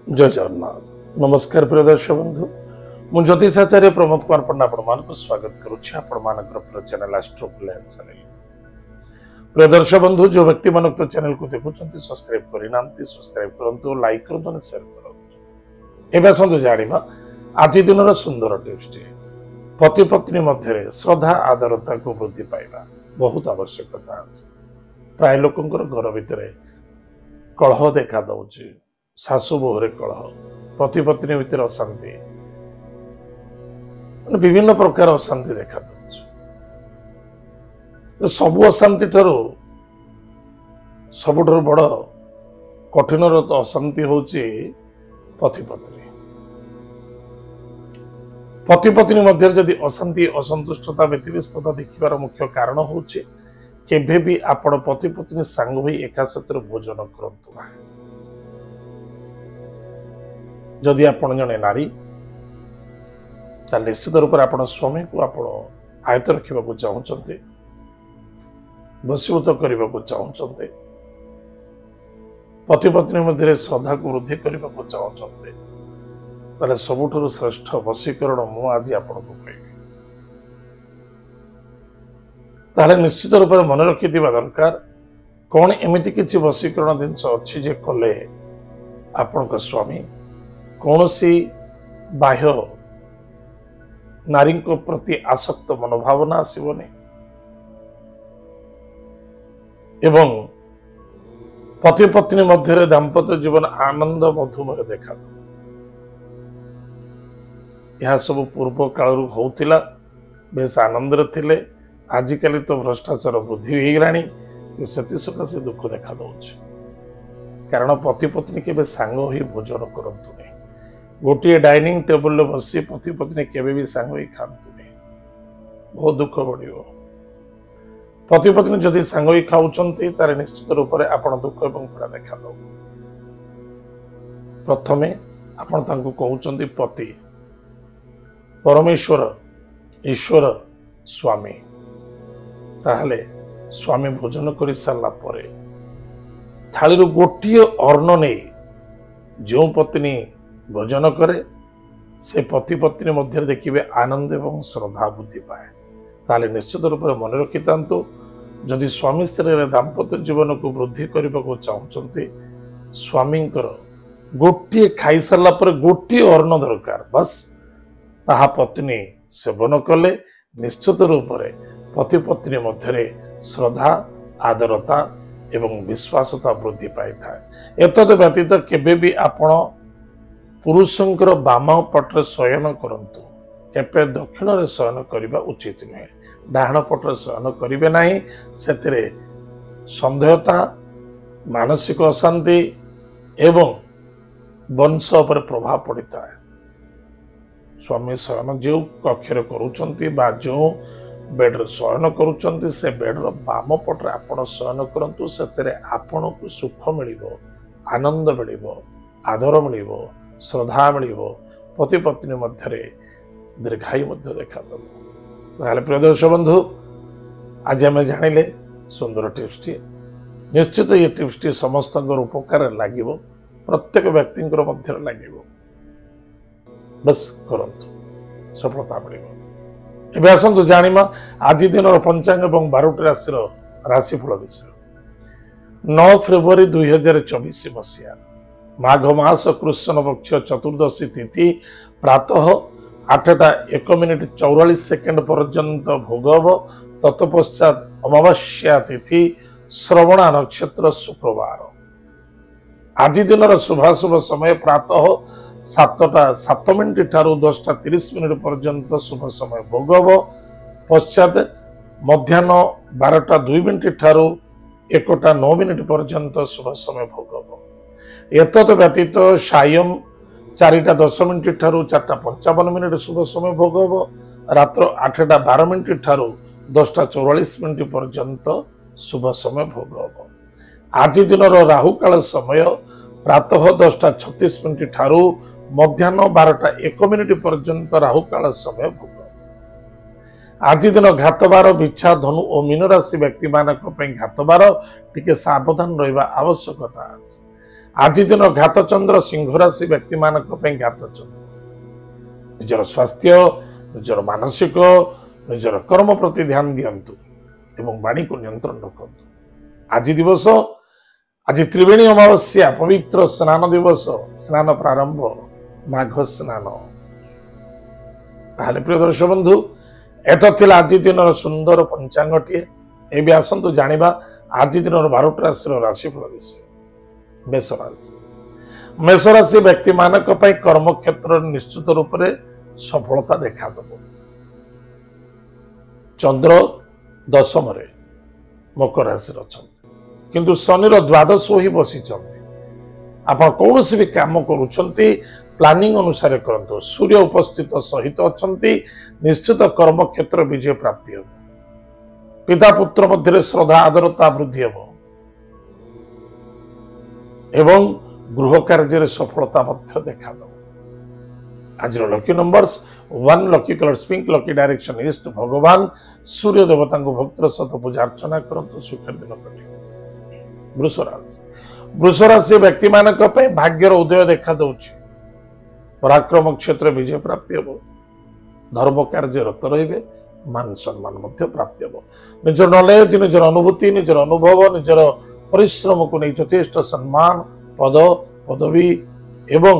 जय जगन्नाथ नमस्कार प्रिय दर्शक बंधु मु ज्योतिषाचार्य प्रमोद कुमार पंडा आपण स्वागत करुच्ची आपण चैनल एस्ट्रोप्लेन चैनल। प्रिय दर्शक बंधु जो व्यक्ति मान तो चैनल को देखुं सब्सक्राइब करना सब्सक्राइब करूँ लाइक करूँ शेयर करूँ। एवं आसतु जाना आज दिन सुंदर टिप्स पति पत्नी मध्य श्रद्धा आदरता को वृद्धि पाइबा बहुत आवश्यकता अच्छे। प्राय लोकंर घर भितर कलह देखा दौची शाशु बोहरे कलह पति पत्नी भितर अशांति विभिन्न प्रकार अशांति देखा सबु अशांति सबुठ बड़ कठिन तो अशांति होची पति पत्नी। पति पत्नी मध्य जदि अशांति असंतुष्टता व्यतिव्यस्तता देखिबार मुख्य कारण होची केभे भी आपण पति पत्नी सांग होई एका साथ भोजन करंतु। जदि आपण जने नारी निश्चित रूप से आपण स्वामी को आपण आयत रखा चाहते बसीभूत करने को चाहते पति पत्नी मध्य श्रद्धा को वृद्धि करने को चाहते सबुठ श्रेष्ठ वशीकरण मु आज आपको कहबी निश्चित रूप से मन रखि दरकार कौन एमती किसी वशीकरण जिनस अच्छी जे कले आपण स्वामी कौन सी बाह्य नारी प्रति आसक्त मनोभावना आसबनी एवं पति पत्नी मध्य दाम्पत्य जीवन आनंद मधुमय देखा यह सब पूर्व काल होता बेस आनंद थे। आजिकल तो भ्रष्टाचार वृद्धि हो सकाशे दुख देखा दौर कारण पति पत्नी के सांग ही भोजन करतु नहीं गोटे डाइनिंग टेबल बसी पति पत्नी केबे भी सांग ही खातु नहीं बहुत दुख बढ़ पति पत्नी जदि सांग ही खाऊंचे तार निश्चित रूप से आप दुख और पीड़ा देखा दो। प्रथमे आपण तांको कहउचंती पति परमेश्वर ईश्वर स्वामी ताहले स्वामी भोजन कर सारा पर थाली गोटे अर्ण नहीं जो पत्नी भोजन करे से पति पत्नी मध्य देखिए आनंद एवं श्रद्धा वृद्धि पाए ताले निश्चित रूप से मन रखि तांतु जदि स्वामी स्त्री दाम्पत्य जीवन को वृद्धि करने को चाहते स्वामी गोटे खाई सारा पर गोटे अर्ण दरकार बस ताहा पत्नी सेवन कले निश्चित रूप से पति पत्नी मध्य श्रद्धा आदरता एवं विश्वासता वृद्धि पाई थाए। एतद व्यतीत केबे भी आपण पुरुषंकर बाम पट्रे शयन करंतु केबे दक्षिण रे शयन करिबा उचित नहे। डाहाण पट्रे शयन करिवे नाही सेतिरे संदेहता मानसिक अशांति एवं वंश पर प्रभाव पड़ता है। स्वामी शयन जो कक्षर करूचंती बा जो बेड्रे शयन करूचंती से बेड्र बाम पट्रे आपण शयन करंतु सेतिरे आपण को सुख मिलिबो आनंद मिलिबो आदर मिलिबो श्रद्धा मिलिबो पति पत्नी मध्य दीर्घायु मध्य देखा दब। प्रिय दर्शक बंधु आज आम जानिले सुंदर टिप्स टी निश्चित ये टिप्स टी समस्त उपकार लगे प्रत्येक व्यक्ति मध्य लगे बस करंतु सफलता मिलिबो। एबे आसंतु जानिमा आज दिन पंचांग एवं 12टी राशि राशिफल विषय। 9 फेब्रुआरी 2024 मसीहा माघ मास कृष्ण पक्ष चतुर्दशी तिथि प्रातः 8:01:44 पर्यंत भोगव तत्पश्चात अमावस्या तिथि श्रवणा नक्षत्र शुक्रवार। आज दिन शुभाशुभ समय प्रातः 7:07 ठारू 10:30 पर्यंत शुभ समय भोगव पश्चात मध्याह्न 12:02 ठारू 1:09 पर्यंत शुभ समय भोगव। एतत् व्यतीत सायं 4:10 ठारू 4:55 शुभ समय भोगव रात्र 8:12 ठारू 10:44 पर्यंत शुभ समय भोगव। आज दिन राहु काल समय प्रातः 10:36 ठारू मध्याह्न 12:01 पर्यंत राहु काल समय भोग। आज दिन घातबार बिछा धनु और मीन राशि व्यक्ति मानक घातबार टिके सावधान रहिबा आवश्यकता अछि। आज दिन घातचंद्र सिंह राशि व्यक्ति मान घातचंद्र निजर स्वास्थ्य निजर मानसिक निजर कर्म प्रति ध्यान दिंतु एवं वाणी को नियंत्रण रखु। आज दिवस आज त्रिवेणी अमावस्या पवित्र स्नान दिवस स्नान प्रारंभ माघ स्नान। ताहले प्रिय दर्शक बंधु एत थिला आज दिन सुंदर पंचांगटीए। एबे आसंतु जानिबा आज दिन 12 राशि राशिफल विषय। मेष राशि मेष राशि व्यक्ति मानक पई कर्म क्षेत्र निश्चित रूप से सफलता देखा दब। चंद्र दशम रे मकर राशि रचंती किंतु शनिर द्वादश ही बसी आप कौन भी काम करुछंती प्लानिंग अनुसार करंतु। सूर्य उपस्थित सहित अछंती निश्चित कर्म क्षेत्र विजय प्राप्ति हो। पिता पुत्र मध्य श्रद्धा आदरता वृद्धि हो एवं गृह कार्य सफलता मध्य देखा दो। आज lucky numbers 1 lucky colours pink lucky direction east. भगवान सूर्य देवता को भक्तर सहित पूजा अर्चना करंतु सुखर दिन कटे। वृष राशि व्यक्ति मानक भाग्यर उदय देखा दउछि। पराक्रम क्षेत्र विजय प्राप्ति हो। धर्म कार्य रत रहिबे मान सम्मान मध्य प्राप्ति हो। निजर नॉलेज निजर अनुभूति निजर अनुभव निजर परिश्रम को नहीं यथेष्ट सम्मान पद पदवी एवं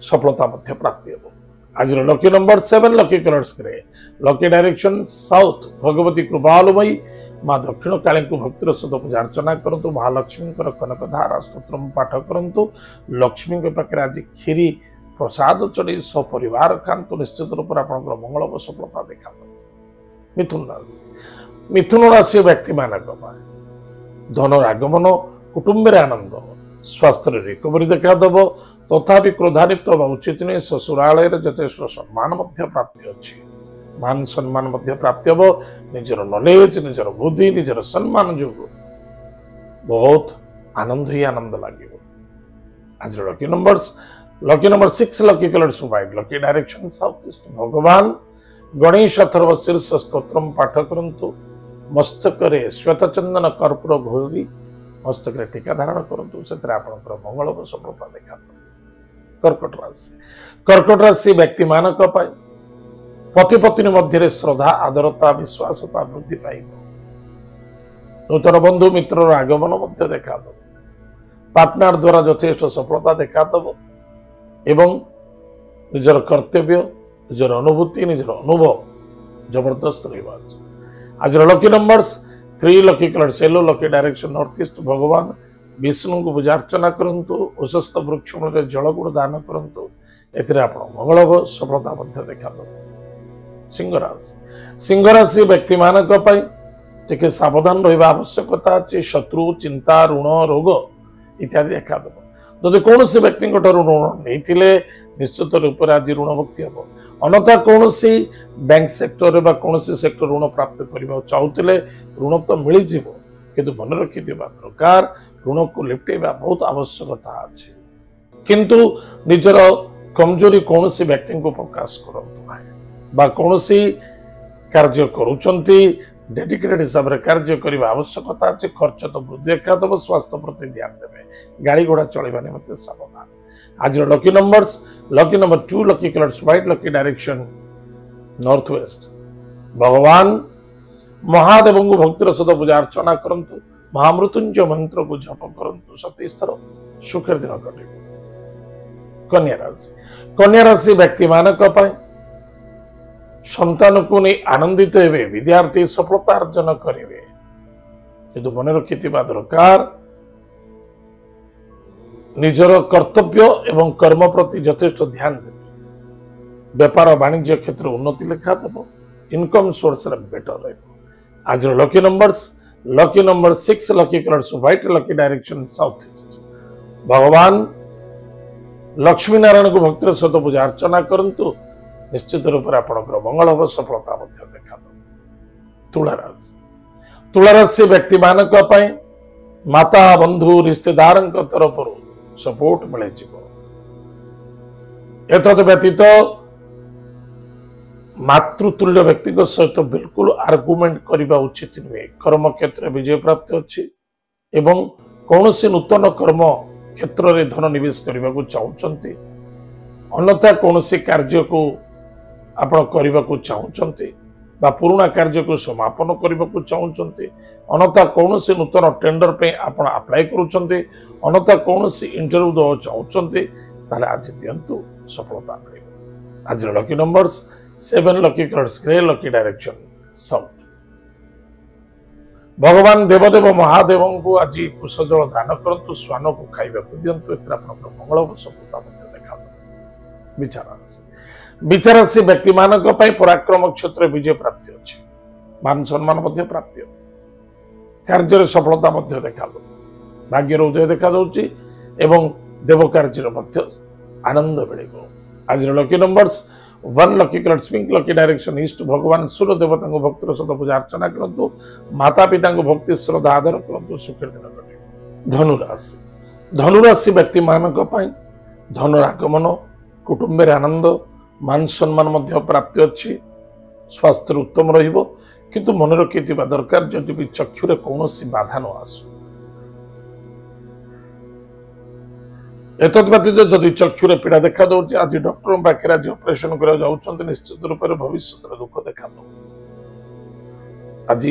सफलता मध्य प्राप्ति हो। आज lucky number 7 lucky colours grey lucky direction south. Bhagavati कृपालुमयी माँ दक्षिण काली को भक्तिर सहित पूजा अर्चना करंतु। महालक्ष्मी कनकधारा स्तोत्र पाठ करंतु। लक्ष्मी के पाखे आज खीरी प्रसाद चढ़ी सपरिवार खातु। निश्चित रूप से आपंकर मंगल व सफलता देखा। मिथुन राशि व्यक्ति मानक धनर आगमन कुटुंब आनंद स्वास्थ्य रिकवरी देखा दब। तथापि क्रोधान्वित होगा उचित नहीं। ससुरालय यथेष्ट सम्मान प्राप्ति अच्छी मान सम्मान प्राप्ति हम। निजर नॉलेज निजर बुद्धि निजर सम्मान जो बहुत आनंद ही आनंद लगे। आज lucky number 6 lucky colours white lucky direction south east. भगवान गणेश अथर्व शीर्ष स्तोत्र पाठ करंतु। मस्तक श्वेत चंदन कर्पूर घोरी मस्तक टीका धारण करंतु। से मंगल व सफलता देखा। कर्कट राशि व्यक्ति मानक पति पत्नी मध्य श्रद्धा आदरता विश्वासता वृद्धि पाइब। नूतन बंधु मित्र आगमन देखा दब। पार्टनर द्वारा यथेष्ट सफलता देखा दब एवं निजर कर्तव्य निजर अनुभूति निजर अनुभव जबरदस्त रहा। आज lucky numbers 3 lucky colours yellow lucky direction north east. भगवान विष्णु को पूजा अर्चना करंतु। उशस्त वृक्ष मूल जल गुड़ दान करंतु। एथिरे आपण मंगल व सफलता मध्य देखा दब। सिंह राशि व्यक्ति मानक टिके सावधान रहा आवश्यकता अच्छी। शत्रु चिंता ऋण रोग इत्यादि देखा दब। जदि कौन से व्यक्ति ऋण नहीं निश्चित रूप से आज ऋण मुक्ति हम। अन्यथा कौन बैंक सेक्टर कौन सेक्टर ऋण प्राप्त करने चाहूले ऋण तो मिल जाव किंतु मन रखि दरकार। ऋण को लिप्टेवा बहुत आवश्यकता अच्छे किंतु निजर कमजोरी कौन व्यक्ति को प्रकाश करूँ कौन कार्य करुँच डेडिकेटेड हिसाब से कार्य करने आवश्यकता अच्छे। खर्च तो वृद्धि देखा दब। स्वास्थ्य प्रति ध्यान देवे। गाड़ी घोड़ा चलवा निमंते सावधान। आज lucky number 2 lucky colours white lucky direction north west. भगवान महादेव को भक्तिर सहित पूजा अर्चना करंतु। महामृत्युंजय मंत्र को जप करंतु। 27 थर सुखर दिन कटे। कन्या राशि व्यक्ति मानक संतान को नहीं आनंदित हेबे। विद्यार्थी सफलता अर्जन करेंगे किंतु मन रखि दरकार। निजर कर्तव्य एवं कर्म प्रति यथेष्ट ध्यान देवे। व्यापार वाणिज्य क्षेत्र उन्नति लेखा दब। इनकम सोर्स बेटर रहे। आज lucky number 6 lucky colours white lucky direction south east. भगवान लक्ष्मी नारायण को भक्तिर सहित पूजा अर्चना करंतु। निश्चित रूप से आपंकर मंगल व सफलता देखा। तुला राशि व्यक्ति मानक माता बंधु रिश्तेदार तरफ सपोर्ट मिले। एतद व्यतीत मातृतुल्य व्यक्ति सहित बिल्कुल आर्गुमेंट करने उचित नुहे। कर्म क्षेत्र विजय प्राप्ति अच्छी एवं कौन नूतन कर्म क्षेत्र में धन निवेश करने को चाहते अन्यथा कौन कार्य को आपण करने को चाहते पुराणा कार्य को समापन करने को चाहते अन्यथा कौन नूतन टेंडर पे आपण अप्लाई करुँचे अन्यथा कौन इंटरव्यू देवा चाहते आज दिंतु सफलता मिले। आज lucky numbers 7 lucky colours grey lucky direction south. भगवान देवदेव महादेव को आज कुश जल दान करंतु स्वान को खाइबा को दिंतु एथरा आपनकर मंगल और सफलता मध्य देखा। विचार राशि व्यक्ति मानक पई पराक्रम क्षेत्र विजय प्राप्ति अछि मान सम्मान मध्य प्राप्ति कार्य रे सफलता मध्य देखा भाग्यर उदय देखा दउछि एवं देव कार्य मध्य आनंद मिलिबो। आज lucky numbers 1 lucky colours pink lucky direction east. भगवान सूर्य देवता भक्तर सहित पूजा अर्चना करंतु माता पिता भक्ति श्रद्धा आदर करंतु सुखर दिन कटे। धनुराशि धनुराशि व्यक्ति मानक पई धन आगमन कुटुंब रे आनंद मान सम्मान मध्य प्राप्ति अच्छी स्वास्थ्य उत्तम रहिबो किंतु मन रखिथिबा दरकार जदि भी चक्षुरे कौनसी बाधा न आसु एतद व्यतीत जदि चक्षुरे पीड़ा देखा दौर आज डॉक्टर पाखे आज ऑपरेशन करा जाउछन्ते निश्चित रूप से भविष्य दुख देखा दो। आज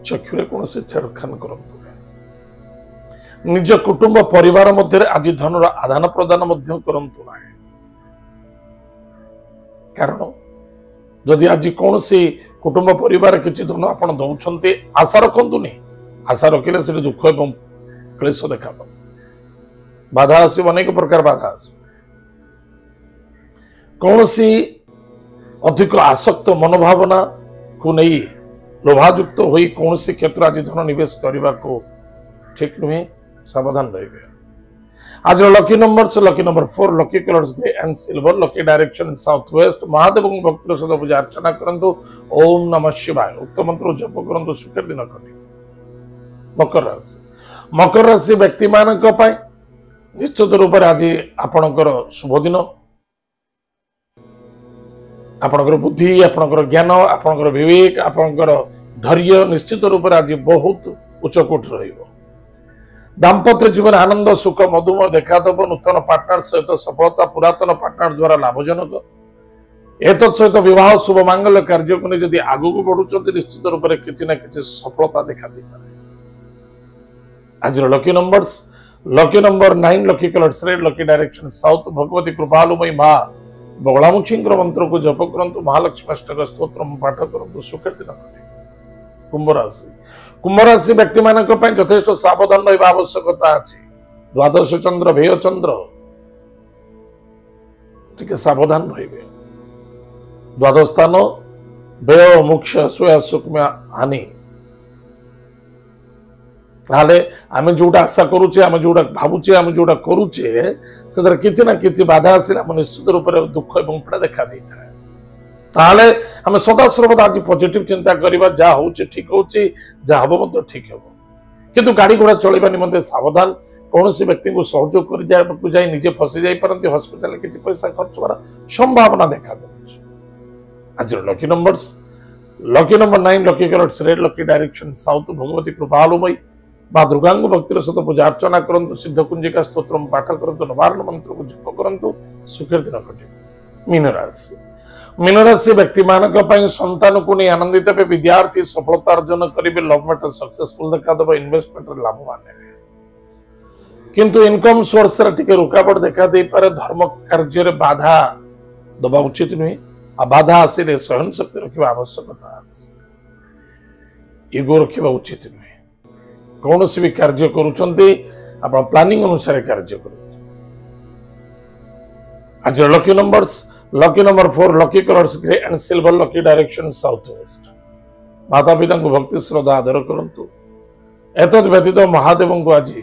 चक्षुरे कौनसी छेड़खान करंतु निज कुटुंब परिवार मध्य आज धनर आदान प्रदान मध्य करंतु ना कारण जदि आज कौन कुटुंब परिवार किसी धन आप दौरान आशा रखु नहीं आशा रखिले से दुख एवं क्लेश देखा बाधा आसो अनेक प्रकार बाधा आस कौन अधिक आसक्त मनोभावना को नहीं लोभायुक्त हो कौन क्षेत्र आज धन निवेश करने को ठीक नुहे सावधान रहिबे। आज lucky number 4 lucky colours grey and silver lucky direction south west. Mahadev भक्त सहित पूजा अर्चना करंतु ओम नमः शिवाय उक्त मंत्र जप करंतु सुखर दिन कटे। मकर राशि व्यक्ति मानक पई निश्चित रूप से आज आपणकर शुभ दिन आपणकर बुद्धि आपणकर ज्ञान आपणकर विवेक आपणकर धैर्य निश्चित रूप से आज बहुत उच्चकोट रहिबो। दाम्पत्य जीवन आनंद सुख मधुमेह देखादेव नूतन पार्टनर सहित सफलता पुरातन पार्टनर द्वारा लाभजनक एत सहित विवाह शुभ मांगल्य कार्य को नहीं जदि आगु को बढ़ुंट निश्चित रूप से किसी न किसी सफलता देखा दे पारे। आज lucky number 9 lucky colours red lucky direction south. Bhagavati कृपालुमयी मां बगलामुखी मंत्र को जप करंतु महालक्ष्मी अष्टक स्तोत्र पाठ करंतु सुखर दिन कटे। कुंभ राशि व्यक्ति मानक पई यथेष्ट सावधान रहिबा आवश्यकता अछि। द्वादश चंद्र भेय चंद्र टिके सावधान रहिबे। द्वादश स्थान व्यय मुख्य स्वय सुख में हानि ताले आमे जोटा आशा करूचे आमे जोटा भाबुचे आमे जोटा करूचे से किछि ना किछि बाधा आसिला हम निश्चित रूप से दुख एवं पीड़ा देखा देता है। ताले आमे सदा सर्वदा आज पॉजिटिव चिंता करिबा जा होचे ठीक होचे जा हबो मत ठीक हबो किंतु गाड़ी घोड़ा चलैबा निमंते सावधान कौन व्यक्ति को सहयोग कर जाए निजे फसी जाई परंतु हॉस्पिटल किछि पैसा खर्च करा संभावना देखा दे। आज lucky number 9 lucky colours red lucky direction south. Bhagavati कृपालुमयी मां दुर्गांग भक्तिर सहित पूजा अर्चना करंतु सिद्ध कुंजिका स्तोत्र पाठ करंतु नवारण मंत्र को जप करंतु सुखर दिन कटे। मीन राशि व्यक्ति मानक पई संतान को नहीं आनंदित हे विद्यार्थी सफलता अर्जन करेंगे लव मैटर सक्सेसफुल देखा इन्वेस्टमेंट लाभवान किंतु इनकम सोर्स टिके रुकावट देखा दे पारे धर्म कार्य रे बाधा दबा उचित नुहे आ बाधा आसिले सहन शक्ति रखा आवश्यकता इगो रखा उचित नुहे कौन भी कार्य करुचंती आप प्लानिंग अनुसार कार्य कर। आज lucky number 4 lucky colours grey and silver lucky direction south west. माता पिता को भक्ति श्रद्धा आदर करंतु एतद व्यतीत महादेव को आज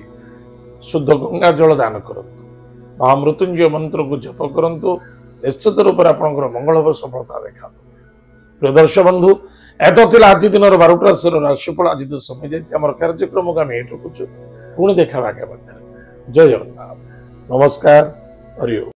शुद्ध गंगा जल दान करंतु महामृत्युंजय मंत्र को जप करंतु निश्चित रूप से आपंकर मंगल हो सफलता देखा। प्रिय दर्शक बंधु एत आज दिन 12टा राशिफल आज तो समय जाम कार्यक्रम को आम ये रखुचु पुणी देखा आगे जय जगन्नाथ नमस्कार हरि ओम।